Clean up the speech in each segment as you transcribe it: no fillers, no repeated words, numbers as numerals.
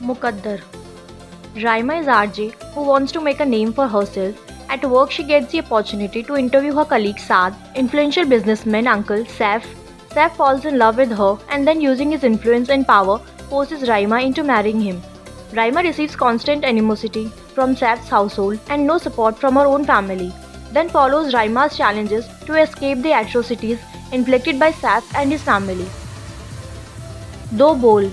Muqaddar. Raima is RJ who wants to make a name for herself. At work, she gets the opportunity to interview her colleague Saad, influential businessman uncle Saif. Saif falls in love with her and then, using his influence and power, forces Raima into marrying him. Raima receives constant animosity from Saif's household and no support from her own family. Then follows Raima's challenges to escape the atrocities inflicted by Saif and his family. Do Bol.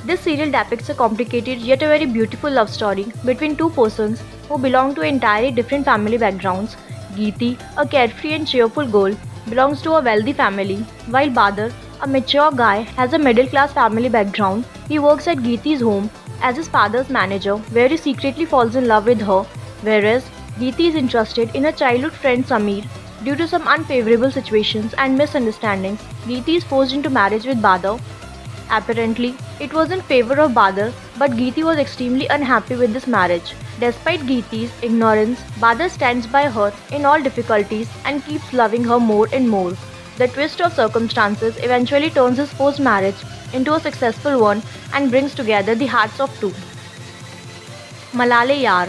This serial depicts a complicated yet a very beautiful love story between two persons who belong to entirely different family backgrounds. Geeti, a carefree and cheerful girl, belongs to a wealthy family, while Badar, a mature guy, has a middle-class family background. He works at Geeti's home as his father's manager, where he secretly falls in love with her, whereas Geeti is interested in her childhood friend Sameer. Due to some unfavorable situations and misunderstandings, Geeti is forced into marriage with Badar. Apparently, it was in favor of Badar, but Geeti was extremely unhappy with this marriage. Despite Geeti's ignorance, Badar stands by her in all difficulties and keeps loving her more and more. The twist of circumstances eventually turns his forced marriage into a successful one and brings together the hearts of two. Malale Yar.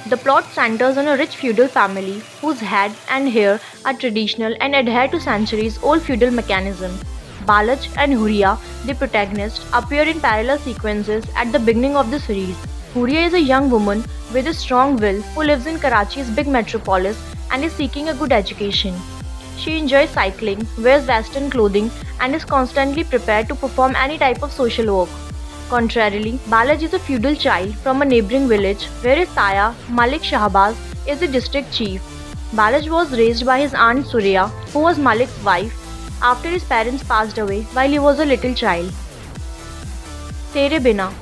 The plot centers on a rich feudal family whose head and hair are traditional and adhere to centuries-old feudal mechanism. Balaj and Huria, the protagonists, appear in parallel sequences at the beginning of the series. Huria is a young woman with a strong will who lives in Karachi's big metropolis and is seeking a good education. She enjoys cycling, wears Western clothing, and is constantly prepared to perform any type of social work. Contrarily, Balaj is a feudal child from a neighboring village where his Taya, Malik Shahbaz, is the district chief. Balaj was raised by his aunt Surya, who was Malik's wife, after his parents passed away while he was a little child. Terebina.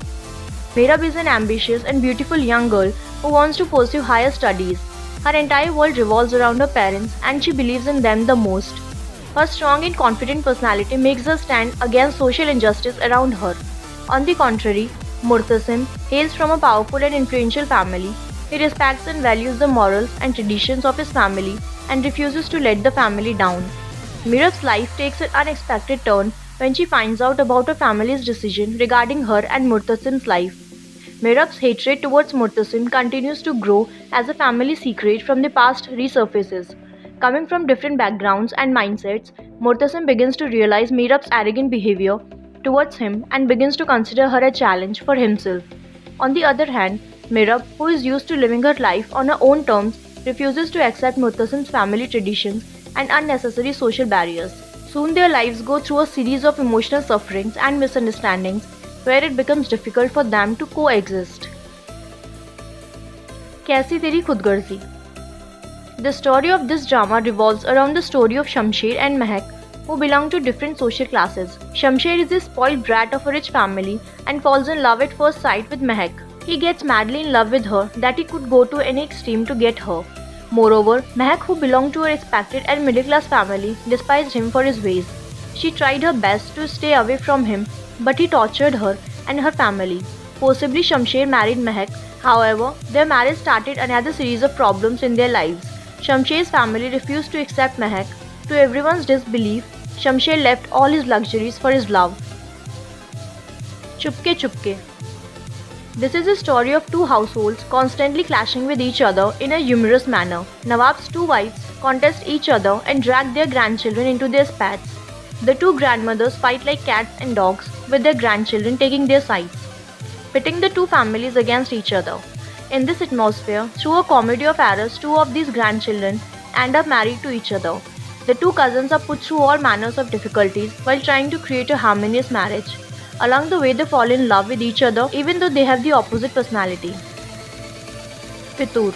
Mehrab is an ambitious and beautiful young girl who wants to pursue higher studies. Her entire world revolves around her parents and she believes in them the most. Her strong and confident personality makes her stand against social injustice around her. On the contrary, Murtasim hails from a powerful and influential family. He respects and values the morals and traditions of his family and refuses to let the family down. Mehrab's life takes an unexpected turn when she finds out about her family's decision regarding her and Murtasim's life. Mehrab's hatred towards Murtasim continues to grow as a family secret from the past resurfaces. Coming from different backgrounds and mindsets, Murtasim begins to realize Mehrab's arrogant behavior towards him and begins to consider her a challenge for himself. On the other hand, Mehrab, who is used to living her life on her own terms, refuses to accept Murtasim's family traditions and unnecessary social barriers. Soon their lives go through a series of emotional sufferings and misunderstandings where it becomes difficult for them to coexist. Kaisiterikhudgarzi. The story of this drama revolves around the story of Shamsher and Mehak, who belong to different social classes. Shamsher is a spoiled brat of a rich family and falls in love at first sight with Mehak. He gets madly in love with her that he could go to any extreme to get her. Moreover, Mehak, who belonged to a respected and middle-class family, despised him for his ways. She tried her best to stay away from him, but he tortured her and her family. Forcibly, Shamsher married Mehak. However, their marriage started another series of problems in their lives. Shamsher's family refused to accept Mehak. To everyone's disbelief, Shamsher left all his luxuries for his love. Chupke Chupke. This is a story of two households constantly clashing with each other in a humorous manner. Nawab's two wives contest each other and drag their grandchildren into their spats. The two grandmothers fight like cats and dogs, with their grandchildren taking their sides, pitting the two families against each other. In this atmosphere, through a comedy of errors, two of these grandchildren end up married to each other. The two cousins are put through all manners of difficulties while trying to create a harmonious marriage. Along the way, they fall in love with each other even though they have the opposite personality. Fitur.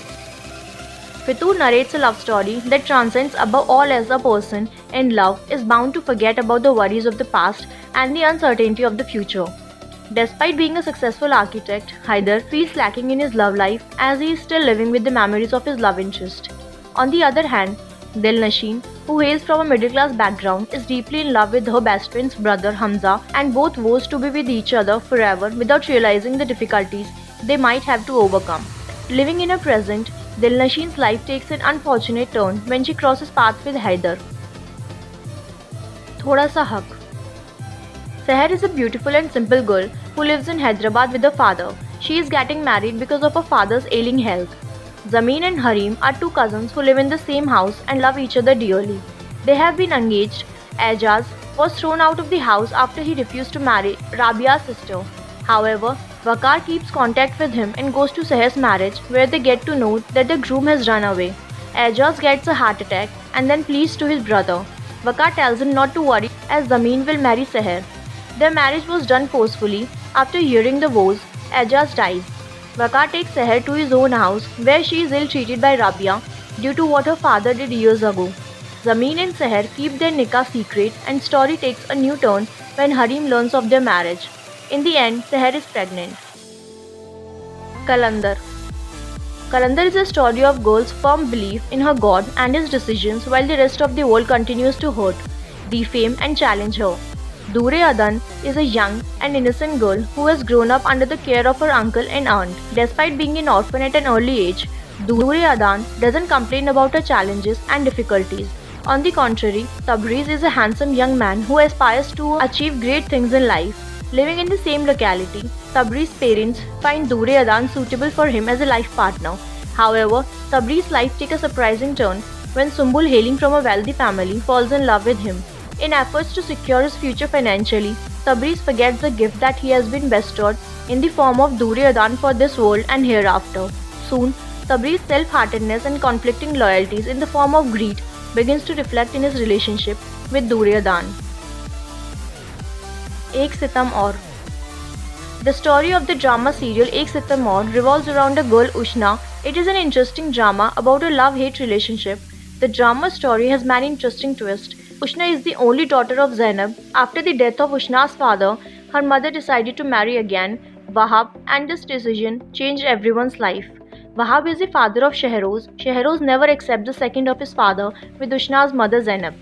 Fitur narrates a love story that transcends above all, as a person in love is bound to forget about the worries of the past and the uncertainty of the future. Despite being a successful architect, Haider feels lacking in his love life as he is still living with the memories of his love interest. On the other hand, Dilnashin, who hails from a middle-class background, is deeply in love with her best friend's brother Hamza, and both vows to be with each other forever without realizing the difficulties they might have to overcome. Living in a present, Dilnashin's life takes an unfortunate turn when she crosses paths with Haider. Thoda Sa Haq. Seher is a beautiful and simple girl who lives in Hyderabad with her father. She is getting married because of her father's ailing health. Zameen and Harim are two cousins who live in the same house and love each other dearly. They have been engaged. Ajaz was thrown out of the house after he refused to marry Rabia's sister. However, Waqar keeps contact with him and goes to Seher's marriage, where they get to know that the groom has run away. Ajaz gets a heart attack and then flees to his brother. Waqar tells him not to worry as Zameen will marry Seher. Their marriage was done forcefully. After hearing the vows, Ajaz dies. Waqar takes Seher to his own house, where she is ill-treated by Rabia due to what her father did years ago. Zameen and Seher keep their nikah secret, and story takes a new turn when Harim learns of their marriage. In the end, Seher is pregnant. Kalandar. Kalandar is a story of girl's firm belief in her God and his decisions while the rest of the world continues to hurt, defame and challenge her. Dure Adan is a young and innocent girl who has grown up under the care of her uncle and aunt. Despite being an orphan at an early age, Dure Adan doesn't complain about her challenges and difficulties. On the contrary, Tabriz is a handsome young man who aspires to achieve great things in life. Living in the same locality, Tabriz's parents find Dure Adan suitable for him as a life partner. However, Tabriz's life takes a surprising turn when Sumbul, hailing from a wealthy family, falls in love with him. In efforts to secure his future financially, Tabriz forgets the gift that he has been bestowed in the form of Dure Adan for this world and hereafter. Soon, Tabriz's self-heartedness and conflicting loyalties in the form of greed begins to reflect in his relationship with Dure Adan. Ek Sitam Aur. The story of the drama serial Ek Sitam Aur revolves around a girl Ushna. It is an interesting drama about a love-hate relationship. The drama story has many interesting twists. Ushna is the only daughter of Zainab. After the death of Ushna's father, her mother decided to marry again, Wahab, and this decision changed everyone's life. Wahab is the father of Shehroz. Shehroz never accepts the second of his father with Ushna's mother Zainab.